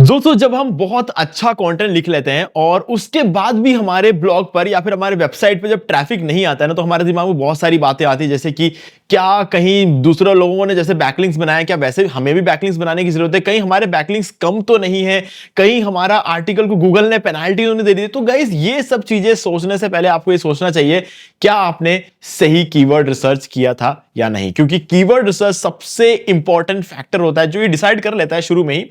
दोस्तों जब हम बहुत अच्छा कंटेंट लिख लेते हैं और उसके बाद भी हमारे ब्लॉग पर या फिर हमारे वेबसाइट पे जब ट्रैफिक नहीं आता है ना, तो हमारे दिमाग में बहुत सारी बातें आती है, जैसे कि क्या कहीं दूसरे लोगों ने जैसे बैकलिंक्स बनाया, क्या वैसे हमें भी बैकलिंक्स बनाने की जरूरत है, कहीं हमारे बैकलिंक्स कम तो नहीं है, कहीं हमारा आर्टिकल को गूगल ने पेनाल्टी तो नहीं दे दी। तो गाइस ये सब चीजें सोचने से पहले आपको ये सोचना चाहिए क्या आपने सही कीवर्ड रिसर्च किया था या नहीं, क्योंकि कीवर्ड रिसर्च सबसे इंपॉर्टेंट फैक्टर होता है जो ये डिसाइड कर लेता है शुरू में ही।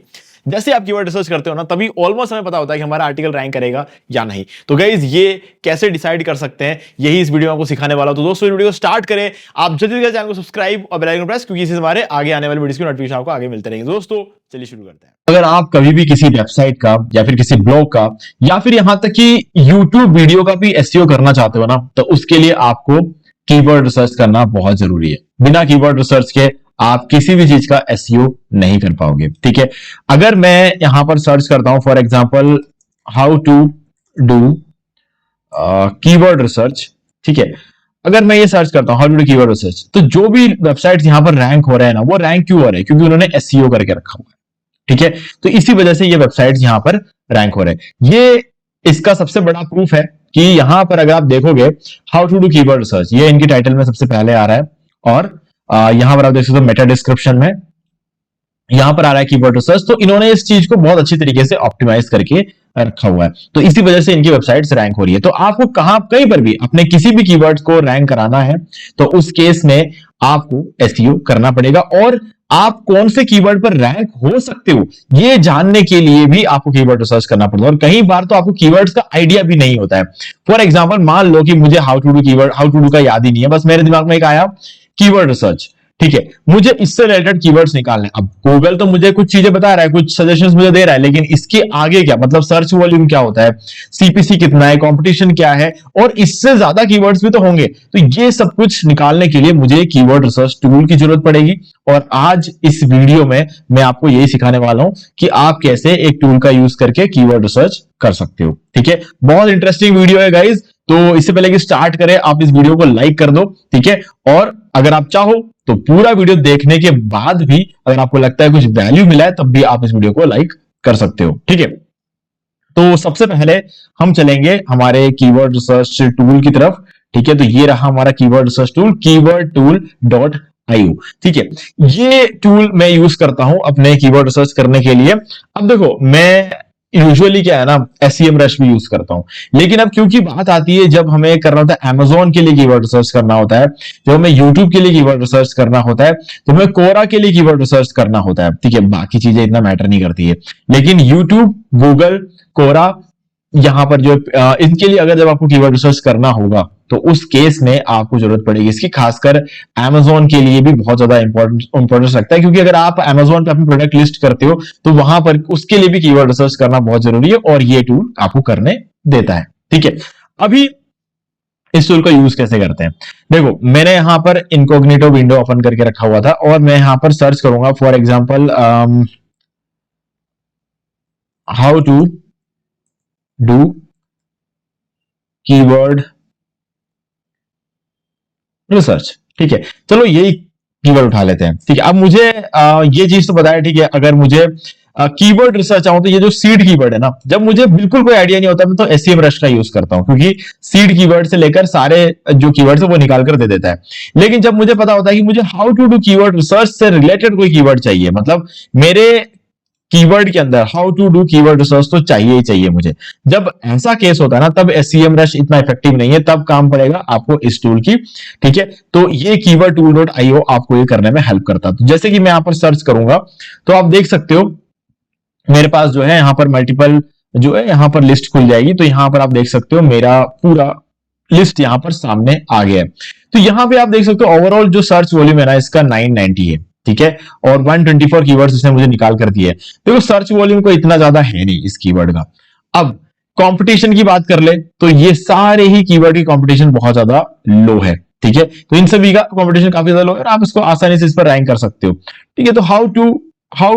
जैसे आप कीवर्ड रिसर्च करते हो ना, तभी ऑलमोस्ट हमें पता होता है कि हमारा आर्टिकल रैंक करेगा या नहीं। तो गाइज ये कैसे डिसाइड कर सकते हैं, यही इस वीडियो में आपको सिखाने वाला हूं। तो दोस्तों वीडियो को स्टार्ट करें, आप जल्दी से चैनल को सब्सक्राइब और बेल आइकन प्रेस, क्योंकि इससे हमारे आगे आने वाली वीडियोस की नोटिफिकेशन आपको आगे मिलते रहेंगे। दोस्तों चलिए शुरू करते हैं। अगर आप कभी भी किसी वेबसाइट का या फिर किसी ब्लॉग का या फिर यहां तक कि YouTube वीडियो का भी एसईओ करना चाहते हो ना, तो उसके लिए आपको कीवर्ड रिसर्च करना बहुत जरूरी है। बिना कीवर्ड रिसर्च के आप किसी भी चीज का एसईओ नहीं कर पाओगे। ठीक है, अगर मैं यहां पर सर्च करता हूं for example how to do keyword research, ठीक है, अगर मैं ये सर्च करता हूं how to do keyword research, तो जो भी वेबसाइट्स यहां पर रैंक हो रहे हैं ना, वो रैंक क्यों हो रहे हैं? क्योंकि उन्होंने एसईओ करके रखा हुआ है। ठीक है, तो इसी वजह से ये वेबसाइट्स यहां पर रैंक हो रहे हैं। ये इसका सबसे बड़ा प्रूफ है कि यहां पर अगर आप देखोगे how to do keyword research, ये इनकी टाइटल में सबसे पहले आ रहा है, और यहां पर आप देख सकते हो मेटा डिस्क्रिप्शन में यहां पर आ रहा है कीवर्ड रिसर्च। तो इन्होंने इस चीज को बहुत अच्छी तरीके से ऑप्टिमाइज करके रखा हुआ है, तो इसी वजह से इनकी वेबसाइट्स रैंक हो रही है। तो आपको कहां कहीं पर भी अपने किसी भी कीवर्ड्स को रैंक कराना है, तो उस केस में आपको एसईओ करना पड़ेगा, और आप कौन से कीवर्ड पर रैंक हो सकते हो ये जानने के लिए भी आपको कीवर्ड रिसर्च करना पड़ता है। और कई बार तो आपको कीवर्ड्स का आइडिया भी नहीं होता है। फॉर एग्जांपल मान लो कि मुझे हाउ टू डू का याद ही नहीं है, बस मेरे दिमाग में एक आया कीवर्ड रिसर्च, ठीक है, मुझे इससे रिलेटेड कीवर्ड्स निकालने। अब गूगल तो मुझे कुछ चीजें बता रहा है, कुछ सजेशंस मुझे दे रहा है, लेकिन इसके आगे क्या, मतलब सर्च वॉल्यूम क्या होता है, सीपीसी कितना है, कंपटीशन क्या है, और इससे ज्यादा कीवर्ड्स भी तो होंगे। तो ये सब कुछ निकालने के लिए मुझे कीवर्ड रिसर्च टूल की जरूरत पड़ेगी, और आज इस वीडियो में मैं आपको यही सिखाने वाला हूं कि आप कैसे एक टूल का यूज करके कीवर्ड रिसर्च कर सकते हो। ठीक है, बहुत इंटरेस्टिंग वीडियो है गाइज। तो इससे पहले कि स्टार्ट करें, आप इस वीडियो को लाइक कर दो, ठीक है, और अगर आप चाहो तो पूरा वीडियो देखने के बाद भी अगर आपको लगता है कुछ वैल्यू मिला है, तब भी आप इस वीडियो को लाइक कर सकते हो। ठीक है, तो सबसे पहले हम चलेंगे हमारे कीवर्ड रिसर्च टूल की तरफ। ठीक है, तो ये रहा हमारा कीवर्ड रिसर्च टूल, keywordtool.io। ठीक है, ये टूल मैं यूज करता हूं अपने कीवर्ड रिसर्च करने के लिए। अब देखो, मैं यूजुअली क्या है ना, एसईएम रश भी यूज करता हूं, लेकिन अब क्योंकि बात आती है जब हमें करना होता है अमेजोन के लिए कीवर्ड रिसर्च करना होता है, जब हमें यूट्यूब के लिए कीवर्ड रिसर्च करना होता है, तो हमें कोरा के लिए कीवर्ड रिसर्च करना होता है। ठीक है, बाकी चीजें इतना मैटर नहीं करती है, लेकिन यूट्यूब, गूगल, कोरा, यहां पर जो इनके लिए अगर जब आपको कीवर्ड रिसर्च करना होगा, तो उस केस में आपको जरूरत पड़ेगी इसकी। खासकर अमेजोन के लिए भी बहुत ज्यादा इंपॉर्टेंस रखता है, क्योंकि अगर आप अमेजोन पे अपनी प्रोडक्ट लिस्ट करते हो, तो वहां पर उसके लिए भी कीवर्ड रिसर्च करना बहुत जरूरी है, और ये टूल आपको करने देता है। ठीक है, अभी इस टूल का यूज कैसे करते हैं, देखो मैंने यहां पर इनकॉग्निटो विंडो ओपन करके रखा हुआ था, और मैं यहां पर सर्च करूंगा for example how to do keyword research. ठीक है, चलो यही कीवर्ड उठा लेते हैं। ठीक है, अब मुझे ये चीज तो पता है, ठीक है, अगर मुझे कीवर्ड रिसर्च आऊं, तो ये जो सीड कीवर्ड है ना, जब मुझे बिल्कुल कोई आइडिया नहीं होता, मैं तो एसईएम रश का यूज करता हूं, क्योंकि सीड कीवर्ड से लेकर सारे जो कीवर्ड्स है वो निकाल कर दे देता है। लेकिन जब मुझे पता होता है कि मुझे how to do keyword research से रिलेटेड कोई कीवर्ड चाहिए, मतलब मेरे कीवर्ड के अंदर how to do keyword research तो चाहिए ही चाहिए मुझे, जब ऐसा केस होता है ना, तब एसईएम रश इतना इफेक्टिव नहीं है, तब काम पड़ेगा आपको इस टूल की। ठीक है, तो ये keywordtool.io आपको ये करने में हेल्प करता है। तो जैसे कि मैं यहां पर सर्च करूंगा, तो आप देख सकते हो मेरे पास जो है यहां पर मल्टीपल जो है यहां पर लिस्ट खुल जाएगी। तो यहां पर आप देख सकते हो मेरा पूरा लिस्ट यहां पर सामने आ गया है। तो यहां पे आप देख सकते हो ओवरऑल जो सर्च वॉल्यूम है ना, इसका 990 है। ठीक है, और 124 कीवर्ड्स इसने मुझे निकाल कर दिए। देखो सर्च वॉल्यूम को इतना ज्यादा है नहीं इस कीवर्ड का। अब कंपटीशन की बात कर ले, तो ये सारे ही कीवर्ड की कंपटीशन बहुत ज्यादा लो है। ठीक है, तो इन सभी का कंपटीशन काफी ज्यादा लो है, और आप इसको आसानी से इस पर रैंक कर सकते हो। ठीक है, तो how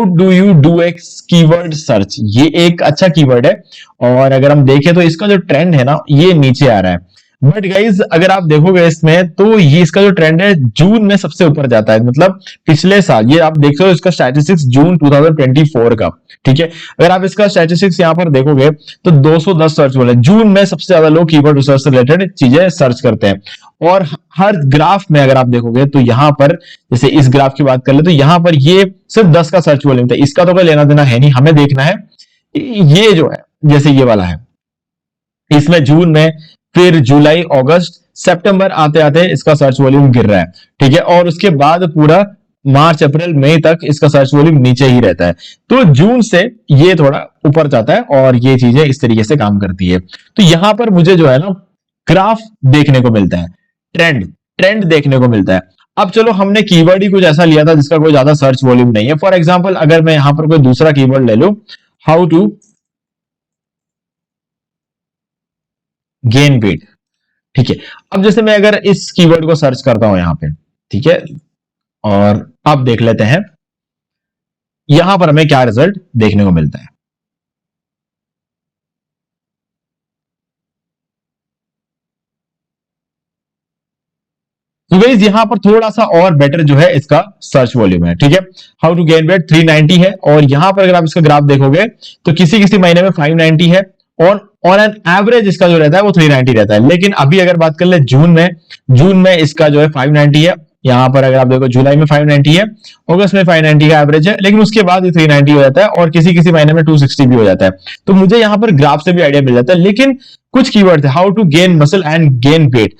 do you do x keyword search, ये एक अच्छा कीवर्ड है, और अगर हम देखें तो इसका जो ट्रेंड है ना, ये नीचे आ रहा है। बट गाइज अगर आप देखोगे इसमें तो ये इसका जो ट्रेंड है जून में सबसे ऊपर जाता है, मतलब पिछले साल ये आप देख रहे हो इसका स्टैटिस्टिक्स जून 2024 का, ठीक है। अगर आप इसका स्टैटिस्टिक्स यहाँ पर देखोगे तो 210 सर्च बोले, जून में सबसे ज्यादा लोग कीवर्ड रिसर्च से रिलेटेड चीजें सर्च करते हैं। और हर ग्राफ में अगर आप देखोगे तो यहाँ पर जैसे इस ग्राफ की बात कर ले तो यहाँ पर ये सिर्फ 10 का सर्च वॉल्यूम था, इसका तो कोई लेना देना है नहीं, हमें देखना है ये जो है जैसे ये वाला है, इसमें जून में, फिर जुलाई, अगस्त, सितंबर आते आते इसका सर्च वॉल्यूम गिर रहा है, ठीक है। और उसके बाद पूरा मार्च, अप्रैल, मई तक इसका सर्च वॉल्यूम नीचे ही रहता है। तो जून से ये थोड़ा ऊपर जाता है और ये चीजें इस तरीके से काम करती है। तो यहां पर मुझे जो है ना ग्राफ देखने को मिलता है, ट्रेंड देखने को मिलता है। अब चलो हमने कीवर्ड ही कुछ ऐसा लिया था जिसका कोई ज्यादा सर्च वॉल्यूम नहीं है। फॉर एग्जाम्पल अगर मैं यहां पर कोई दूसरा कीवर्ड ले लूं, हाउ टू गेन वेट, ठीक है। अब जैसे मैं अगर इस कीवर्ड को सर्च करता हूं यहां पे, ठीक है, और अब देख लेते हैं यहां पर हमें क्या रिजल्ट देखने को मिलता है। तो गाइस यहां पर थोड़ा सा और बेटर जो है इसका सर्च वॉल्यूम है, ठीक है। हाउ टू गेन वेट 390 है, और यहां पर अगर आप इसका ग्राफ देखोगे तो किसी किसी महीने में 590 है, और ऑन एन एवरेज इसका जो रहता है वो 390 रहता है। लेकिन अभी अगर बात कर ले जून में इसका जो है 590 है, यहां पर अगर आप देखो जुलाई में 590 है, अगस्त में 590 का एवरेज है, लेकिन उसके बाद 390 हो जाता है, और किसी किसी महीने में 260 भी हो जाता है। तो मुझे यहां पर ग्राफ से भी आइडिया मिल जाता है। लेकिन कुछ कीवर्ड थे, how to gain muscle and gain weight,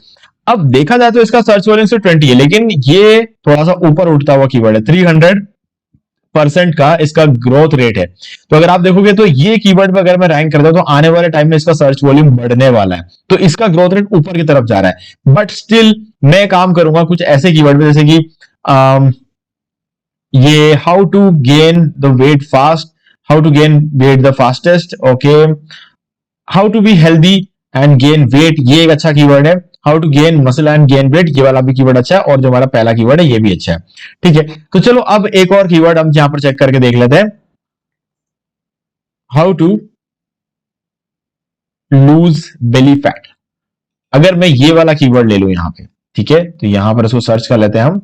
अब देखा जाए तो इसका सर्च वॉल्यूम से 20 है, लेकिन ये थोड़ा सा ऊपर उठता हुआ कीवर्ड है, 300% का इसका ग्रोथ रेट है। तो अगर आप देखोगे तो ये कीवर्ड पे अगर मैं रैंक करता हूं तो आने वाले टाइम में इसका सर्च वॉल्यूम बढ़ने वाला है, तो इसका ग्रोथ रेट ऊपर की तरफ जा रहा है। बट स्टिल मैं काम करूंगा कुछ ऐसे कीवर्ड पे जैसे कि ये how to gain the weight fast, how to gain weight the fastest, okay, how to be healthy and gain weight, ये एक अच्छा कीवर्ड है। How to gain muscle and gain weight, ये वाला भी कीवर्ड अच्छा है, और जो हमारा पहला कीवर्ड है ये भी अच्छा है, ठीक है। तो चलो अब एक और कीवर्ड हम यहां पर चेक करके देख लेते हैं, how to lose belly fat. अगर मैं ये वाला कीवर्ड ले लूं यहां पे, ठीक है, तो यहां पर इसको सर्च कर लेते हैं हम।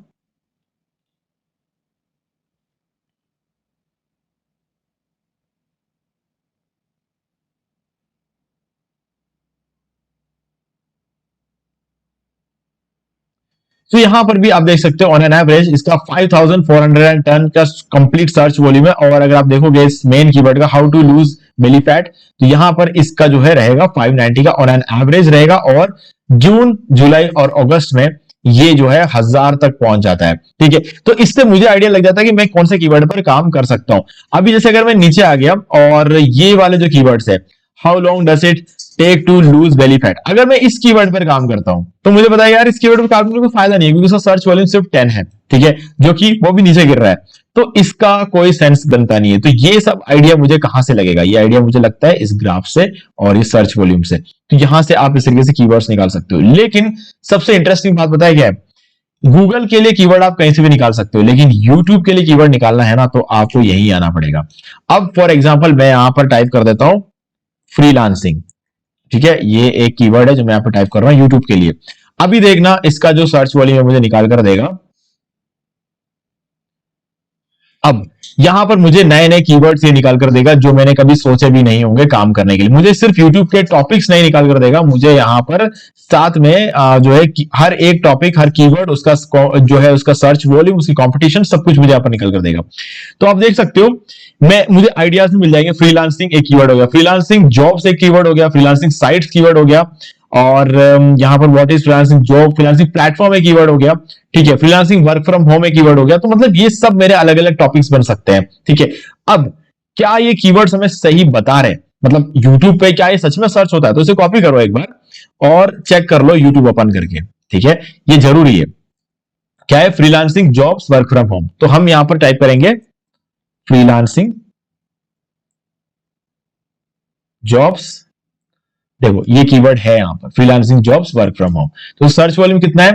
तो यहां पर भी आप देख सकते हो ऑन एन एवरेज इसका 5410 का कंप्लीट सर्च वॉल्यूम है। और अगर आप देखोगे इस मेन कीवर्ड का how to lose belly fat, तो यहां पर इसका जो है रहेगा 590 का ऑन एन एवरेज रहेगा, और जून, जुलाई और अगस्त में ये जो है 1000 तक पहुंच जाता है, ठीक है। तो इससे मुझे आइडिया लग जाता है कि मैं कौन से कीवर्ड पर काम कर सकता हूं। अभी जैसे अगर मैं नीचे आ गया और ये वाले जो कीवर्ड्स है, how long does it take to lose belly fat, अगर मैं इस कीवर्ड पर काम करता हूं तो मुझे पता है यार इस कीवर्ड पर काम करने को फायदा नहीं है, क्योंकि उसका सर्च वॉल्यूम सिर्फ 10 है, ठीक है, जो कि वो भी नीचे गिर रहा है, तो इसका कोई सेंस बनता नहीं है। तो ये सब आइडिया मुझे कहां से लगेगा, ये आइडिया मुझे लगता है इस ग्राफ से और इस सर्च वॉल्यूम से। तो यहां से आप इस तरीके से कीवर्ड्स निकाल सकते हो। लेकिन सबसे इंटरेस्टिंग बात पता है क्या है, गूगल के लिए कीवर्ड आप कहीं से भी निकाल सकते हो, लेकिन यूट्यूब के लिए कीवर्ड निकालना है ना तो आपको यही आना पड़ेगा। अब फॉर एग्जाम्पल मैं यहां पर टाइप कर देता हूं फ्रीलांसिंग, ठीक है, ये एक कीवर्ड है जो मैं यहां पर टाइप कर रहा हूं यूट्यूब के लिए। अभी देखना इसका जो सर्च वॉल्यूम है मुझे निकाल कर देगा। अब यहां पर मुझे नए नए कीवर्ड्स ये निकाल कर देगा जो मैंने कभी सोचे भी नहीं होंगे काम करने के लिए। मुझे सिर्फ यूट्यूब के टॉपिक्स नहीं निकाल कर देगा, मुझे यहां पर साथ में जो है हर एक टॉपिक, हर कीवर्ड, उसका जो है उसका सर्च वॉल्यूम, उसकी कंपटीशन, सब कुछ मुझे यहां पर निकल कर देगा। तो आप देख सकते हो मुझे आइडियाज भी मिल जाएंगे। फ्रीलांसिंग एक कीवर्ड हो गया, फ्रीलांसिंग जॉब्स एक कीवर्ड हो गया, फ्रीलांसिंग साइट्स कीवर्ड हो गया, और यहां पर what is freelancing job, freelancing platform एक कीवर्ड हो गया, ठीक है, फ्रीलांसिंग वर्क फ्रॉम होम एक कीवर्ड हो गया। तो मतलब ये सब मेरे अलग अलग टॉपिक्स बन सकते हैं, ठीक है। अब क्या ये कीवर्ड्स हमें सही बता रहे हैं, मतलब यूट्यूब पे क्या ये सच में सर्च होता है, तो इसे कॉपी करो एक बार और चेक कर लो यूट्यूब ओपन करके, ठीक है, ये जरूरी है। क्या है, freelancing jobs work from home, तो हम यहां पर टाइप करेंगे फ्रीलांसिंग जॉब्स, देखो ये कीवर्ड है यहां पर freelancing jobs work from home. तो सर्च वॉल्यूम कितना है,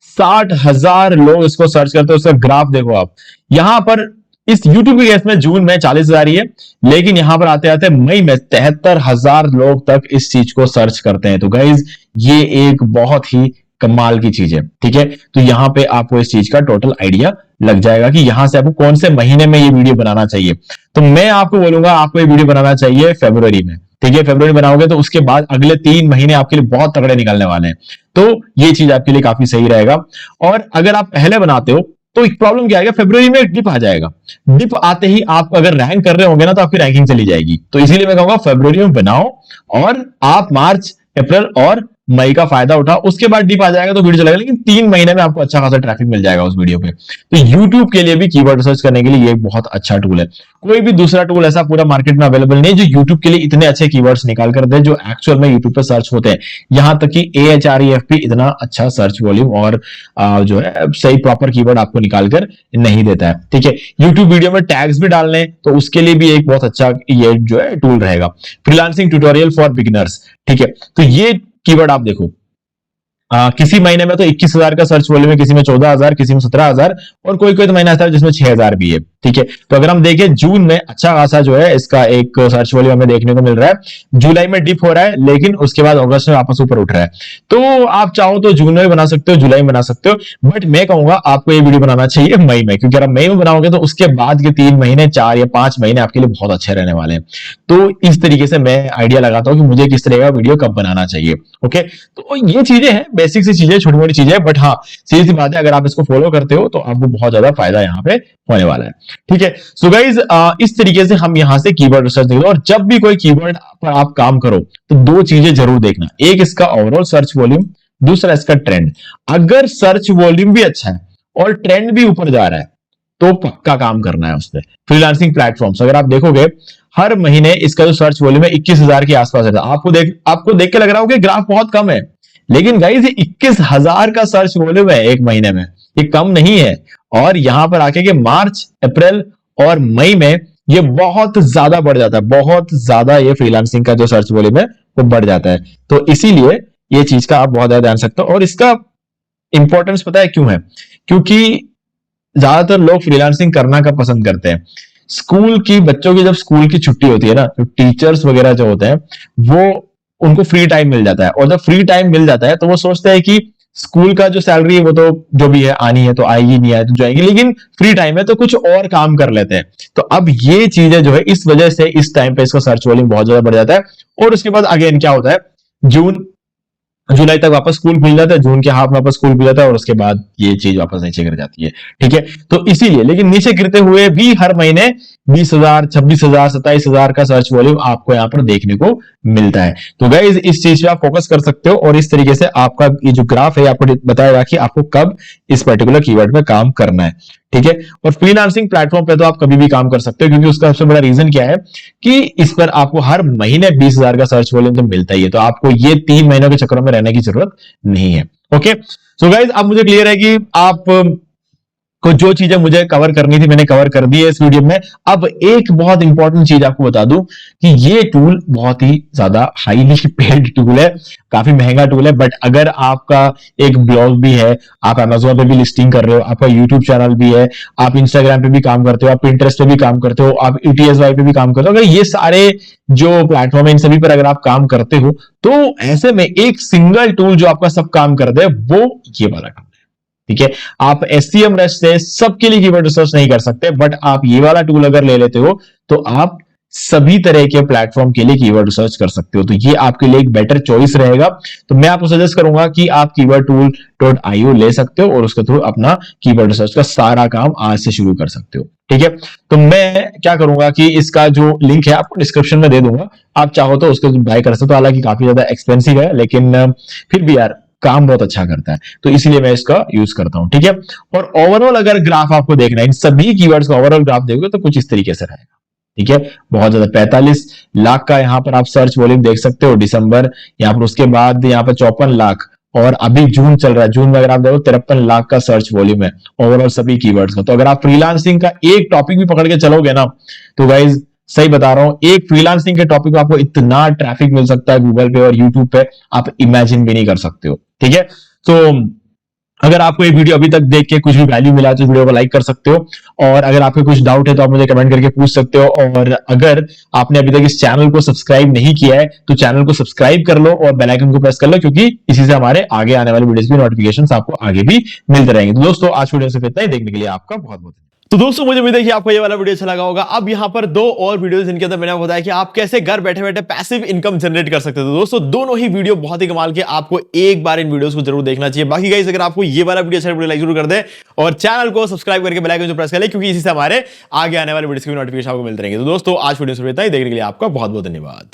60,000 लोग इसको सर्च करते हैं। उसका ग्राफ देखो आप, यहां पर इस YouTube के केस में जून में 40,000 ही है, लेकिन यहां पर आते आते मई में 73,000 लोग तक इस चीज को सर्च करते हैं। तो गाइज ये एक बहुत ही कमाल की चीज है। ठीक है, तो यहां पे आपको इस चीज का टोटल आइडिया लग जाएगा कि यहां से आपको कौन से महीने में ये वीडियो बनाना चाहिए। तो मैं आपको बोलूंगा आपको ये वीडियो बनाना चाहिए फरवरी में। ठीक है, फरवरी बनाओगे तो उसके बाद अगले 3 महीने आपके लिए बहुत तगड़े निकलने वाले हैं। तो ये चीज आपके लिए काफी सही रहेगा। और अगर आप पहले बनाते हो तो एक प्रॉब्लम क्या आएगा, फरवरी में डिप आ जाएगा। डिप आते ही आप अगर रैंक कर रहे होंगे ना तो आपकी रैंकिंग चली जाएगी। तो इसीलिए मैं कहूंगा फरवरी में बनाओ और आप मार्च, अप्रैल और मई का फायदा उठाओ। उसके बाद डिप आ जाएगा तो वीडियो चलेगा, लेकिन 3 महीने में आपको अच्छा खासा ट्रैफिक मिल जाएगा उस वीडियो पे। तो यूट्यूब के लिए भी कीवर्ड रिसर्च करने के लिए ये एक बहुत अच्छा टूल है। कोई भी दूसरा टूल ऐसा पूरा मार्केट में अवेलेबल नहीं जो यूट्यूब के लिए इतने अच्छे कीवर्ड्स निकाल कर दे जो एक्चुअल में यूट्यूब पे सर्च होते हैं। यहां तक कि AHREF इतना अच्छा सर्च वॉल्यूम और जो है सही प्रॉपर कीवर्ड आपको निकाल कर नहीं देता है। ठीक है, यूट्यूब वीडियो में टैग्स भी डालने तो उसके लिए भी एक बहुत अच्छा ये जो है टूल रहेगा। Freelancing tutorial for beginners. ठीक है, तो ये कीवर्ड आप देखो, किसी महीने में तो 21,000 का सर्च वॉल्यूम है, किसी में 14,000, किसी में 17,000 और कोई कोई तो महीना ऐसा है जिसमें 6,000 भी है। ठीक है, तो अगर हम देखें जून में अच्छा खासा जो है इसका एक सर्च वॉल्यूम हमें देखने को मिल रहा है। जुलाई में डिप हो रहा है लेकिन उसके बाद अगस्त में वापस ऊपर उठ रहा है। तो आप चाहो तो जून में बना सकते हो, जुलाई में बना सकते हो, बट मैं कहूंगा आपको ये वीडियो बनाना चाहिए मई में, क्योंकि अगर आप मई में बनाओगे तो उसके बाद के 3 महीने, 4 या 5 महीने आपके लिए बहुत अच्छे रहने वाले हैं। तो इस तरीके से मैं आइडिया लगाता हूं कि मुझे किस तरह का वीडियो कब बनाना चाहिए। ओके, तो ये चीजें हैं, बेसिक सी चीजें, छोटी मोटी चीजें, बट हाँ सीधी सी बात है अगर आप इसको फॉलो करते हो तो आपको बहुत ज्यादा फायदा यहाँ पे होने वाला है। ठीक है, सो गाइज इस तरीके से हम यहां से कीवर्ड रिसर्च देखते हैं। और जब भी कोई कीवर्ड पर आप काम करो तो 2 चीजें जरूर देखना, एक इसका ओवरऑल सर्च वॉल्यूम, दूसरा इसका ट्रेंड। अगर सर्च वॉल्यूम भी अच्छा है और ट्रेंड भी ऊपर जा रहा है तो पक्का काम करना है उस पर। फ्रीलांसिंग प्लेटफॉर्म्स अगर आप देखोगे हर महीने इसका जो सर्च वॉल्यूम है 21,000 के आसपास है। आपको देख के लग रहा हो कि ग्राफ बहुत कम है, लेकिन गाइस ये 21,000 का सर्च वॉल्यूम है एक महीने में, ये कम नहीं है। और यहां पर आके कि मार्च, अप्रैल और मई में ये बहुत ज्यादा बढ़ जाता है, बहुत ज्यादा ये फ्रीलांसिंग का जो सर्च वॉल्यूम है वो बढ़ जाता है। तो इसीलिए ये चीज का आप बहुत ज्यादा ध्यान सकते हो। और इसका इंपॉर्टेंस पता है क्यों है? क्योंकि ज्यादातर लोग फ्रीलांसिंग करना कब पसंद करते हैं? स्कूल की बच्चों की जब स्कूल की छुट्टी होती है ना, तो टीचर्स वगैरह जो होते हैं वो उनको फ्री टाइम मिल जाता है। और जब फ्री टाइम मिल जाता है तो वो सोचते हैं कि स्कूल का जो सैलरी है वो तो जो भी है आनी है तो आएगी, नहीं आए तो जाएगी, लेकिन फ्री टाइम है तो कुछ और काम कर लेते हैं। तो अब ये चीजें जो है इस वजह से इस टाइम पे इसका सर्च वॉल्यूम बहुत ज्यादा बढ़ जाता है। और उसके बाद अगेन क्या होता है, जून जुलाई तक वापस स्कूल खुल जाता है, जून के हाफ में वापस स्कूल खुल जाता है और उसके बाद ये चीज वापस नीचे गिर जाती है। ठीक है, तो इसीलिए, लेकिन नीचे गिरते हुए भी हर महीने 20,000, 26,000, 27,000 का सर्च वॉल्यूम आपको यहाँ पर देखने को मिलता है। तो गाइस इस चीज पे आप फोकस कर सकते हो और इस तरीके से आपका ये जो ग्राफ है आपको बताएगा कि आपको कब इस पर्टिकुलर कीवर्ड पे काम करना है। ठीक है, और फ्रीलांसिंग प्लेटफॉर्म पे तो आप कभी भी काम कर सकते हो, क्योंकि उसका सबसे बड़ा रीजन क्या है कि इस पर आपको हर महीने 20,000 का सर्च वॉल्यूम तो मिलता ही है। तो आपको ये 3 महीनों के चक्कर में रहने की जरूरत नहीं है। ओके, सो गाइज अब मुझे क्लियर है कि आप को जो चीजें मुझे कवर करनी थी मैंने कवर कर दी है इस वीडियो में। अब एक बहुत इंपॉर्टेंट चीज आपको बता दूं कि ये टूल बहुत ही ज्यादा हाईली पेड टूल है, काफी महंगा टूल है। बट अगर आपका एक ब्लॉग भी है, आप Amazon पे भी लिस्टिंग कर रहे हो, आपका यूट्यूब चैनल भी है, आप इंस्टाग्राम पे भी काम करते हो, आप Pinterest पे भी काम करते हो, आप ETSY पे भी काम करते हो, अगर ये सारे जो प्लेटफॉर्म है इन सभी पर अगर आप काम करते हो तो ऐसे में एक सिंगल टूल जो आपका सब काम कर दे वो ये वाला टूल। ठीक है, आप SEMrush से सबके लिए कीवर्ड रिसर्च नहीं कर सकते, बट आप ये वाला टूल अगर ले लेते हो तो आप सभी तरह के प्लेटफॉर्म के लिए कीवर्ड रिसर्च कर सकते हो। तो ये आपके लिए एक बेटर चॉइस रहेगा। तो मैं आपको सजेस्ट करूंगा कि आप keywordtool.io ले सकते हो और उसके थ्रू अपना कीवर्ड रिसर्च का सारा काम आज से शुरू कर सकते हो। ठीक है, तो मैं क्या करूंगा कि इसका जो लिंक है आपको डिस्क्रिप्शन में दे दूंगा, आप चाहो तो उसको बाय कर सकते हो। हालांकि काफी ज्यादा एक्सपेंसिव है लेकिन फिर भी यार काम बहुत अच्छा करता है, तो इसलिए मैं इसका यूज करता हूं। ठीक है, और ओवरऑल अगर ग्राफ आपको देखना है इन सभी कीवर्ड्स का ओवरऑल ग्राफ देखोगे तो कुछ इस तरीके से रहेगा। ठीक है, बहुत ज्यादा 45 लाख का यहाँ पर आप सर्च वॉल्यूम देख सकते हो दिसंबर, यहाँ पर उसके बाद यहाँ पर 54 लाख और अभी जून चल रहा है, जून में अगर आप देखो 53 लाख का सर्च वॉल्यूम है ओवरऑल सभी कीवर्ड्स का। तो अगर आप फ्रीलांसिंग का एक टॉपिक भी पकड़ के चलोगे ना तो गाइज सही बता रहा हूं, एक फ्रीलांसिंग के टॉपिक पे आपको इतना ट्रैफिक मिल सकता है गूगल पे और यूट्यूब पे, आप इमेजिन भी नहीं कर सकते हो। ठीक है, तो अगर आपको ये वीडियो अभी तक देख के कुछ भी वैल्यू मिला तो वीडियो को लाइक कर सकते हो, और अगर आपके कुछ डाउट है तो आप मुझे कमेंट करके पूछ सकते हो। और अगर आपने अभी तक इस चैनल को सब्सक्राइब नहीं किया है तो चैनल को सब्सक्राइब कर लो और बेल आइकन को प्रेस कर लो, क्योंकि इसी से हमारे आगे आने वाली वीडियोस की नोटिफिकेशंस आपको आगे भी मिलते रहेंगे। तो दोस्तों आज वीडियो सिर्फ इतना ही, देखने के लिए आपका बहुत बहुत। तो दोस्तों मुझे उम्मीद है कि आपको ये वाला वीडियो अच्छा लगा होगा। अब यहाँ पर 2 और वीडियोस जिनके अंदर मैंने आपको बताया कि आप कैसे घर बैठे बैठे पैसिव इनकम जनरेट कर सकते हो। तो दोस्तों दोनों ही वीडियो बहुत ही कमाल के, आपको एक बार इन वीडियोस को जरूर देखना चाहिए। बाकी गाइस अगर आपको ये वाला वीडियो अच्छा लगा, लाइक जरूर कर दे और चैनल को सब्सक्राइब करके बेल आइकन को प्रेस कर ले, क्योंकि इसी से हमारे आगे आने वाले वीडियोस की नोटिफिकेशन आपको मिलते रहेंगे। तो दोस्तों आज वीडियो से इतना ही, देखने के लिए आपका बहुत बहुत धन्यवाद।